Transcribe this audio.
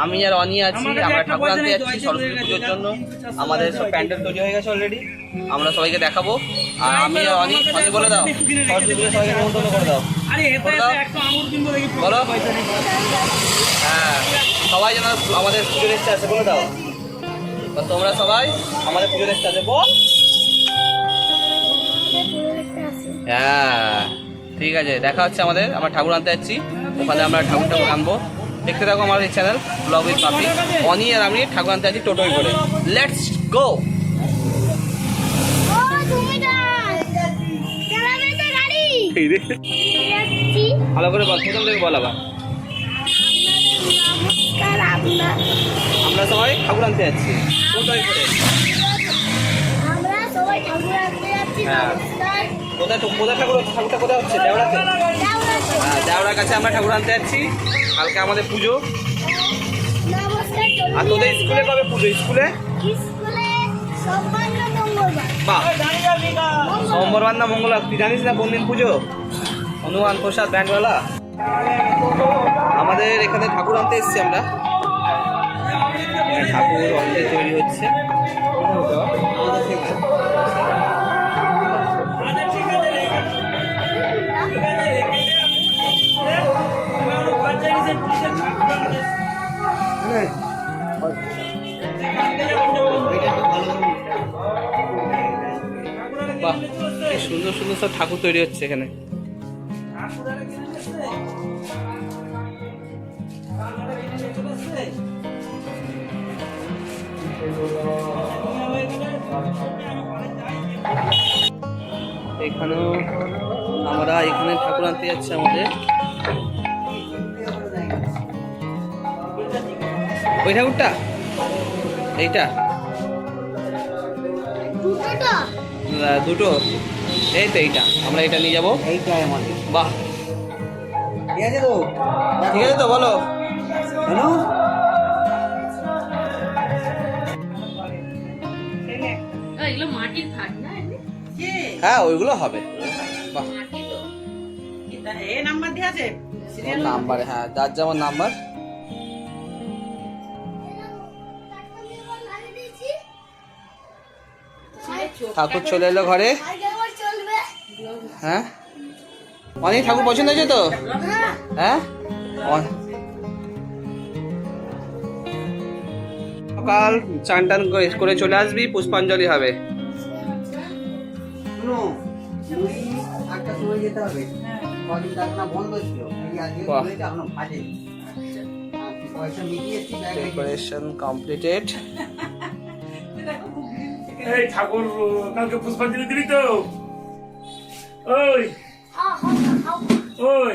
আমি আর অনি আছি, আমরা ঠাকুর আনতে যাচ্ছি সরস্বতী পুজোর জন্য। আমাদের সব প্যান্ডেল তৈরি হয়ে গেছে অলরেডি, আমরা সবাইকে দেখাবো। আর আমি আর অনি বলে দাও, সরস্বতী পুজো সবাইকে নিমন্ত্রণ করে দাও, বলো। হ্যাঁ, সবাই যেন আমাদের পুজো দেখতে আসে, বলে দাও। তোমরা সবাই আমাদের পুজো দেখতে আসে, বল। হ্যাঁ ঠিক আছে, দেখা হচ্ছে আমাদের। আমরা ঠাকুর আনতে যাচ্ছি, ওখানে আমরা ঠাকুর আনবো। দেখতে থাকো আমার এই চ্যানেল ব্লগ উইথ পাপি। অনি আর আমি ঠাকুর আনতে যাচ্ছি টোটোয় করে। Let's go. ভালো করে বল, প্রথম থেকে বল আবার। আমরা সবাই ঠাকুর আনতে যাচ্ছি টোটোয় করে। হ্যাঁ, কোথায় ঠাকুরটা কোথায় হচ্ছে? দেওড়াতে। হ্যাঁ, দেওড়ার কাছে আমরা ঠাকুর আনতে যাচ্ছি। কালকে আমাদের পুজো। আর তোদের স্কুলে কবে পুজো? স্কুলে বাহ, সোমবার না মঙ্গলবার? তুই জানিস না কোন দিন পুজো? হনুমান প্রসাদ ব্যান্ডওয়ালা। আমাদের এখানে ঠাকুর আনতে এসছি আমরা। ঠাকুর অলরেডি তৈরি হচ্ছে। বাহ, কি সুন্দর সুন্দর সব ঠাকুর তৈরি হচ্ছে এখানে। এখানেও আমরা এখানে ঠাকুর আনতে যাচ্ছি আমাদের। ওই ঠাকুরটা, এইটা দুটো, এই তো এইটা, আমরা এটা নিয়ে যাবো। এইটাই আমাদের। বাহ, ঠিক আছে তো? ঠিক আছে তো, বলো। হ্যাঁ, ওইগুলো হবে। বাহ, নাম্বার, হ্যাঁ, যার যেমন নাম্বার। ঠাকুর চলে এলো ঘরে। হ্যাঁ, অনেক ঠাকুর পছন্দ হয়েছে তো? হ্যাঁ, সকাল চান টান করে চলে আসবি, পুষ্পাঞ্জলি হবে। Decoration completed. এই ঠাকুর কালকে পুষ্পাঞ্জলি দিবি তো? ওই ওই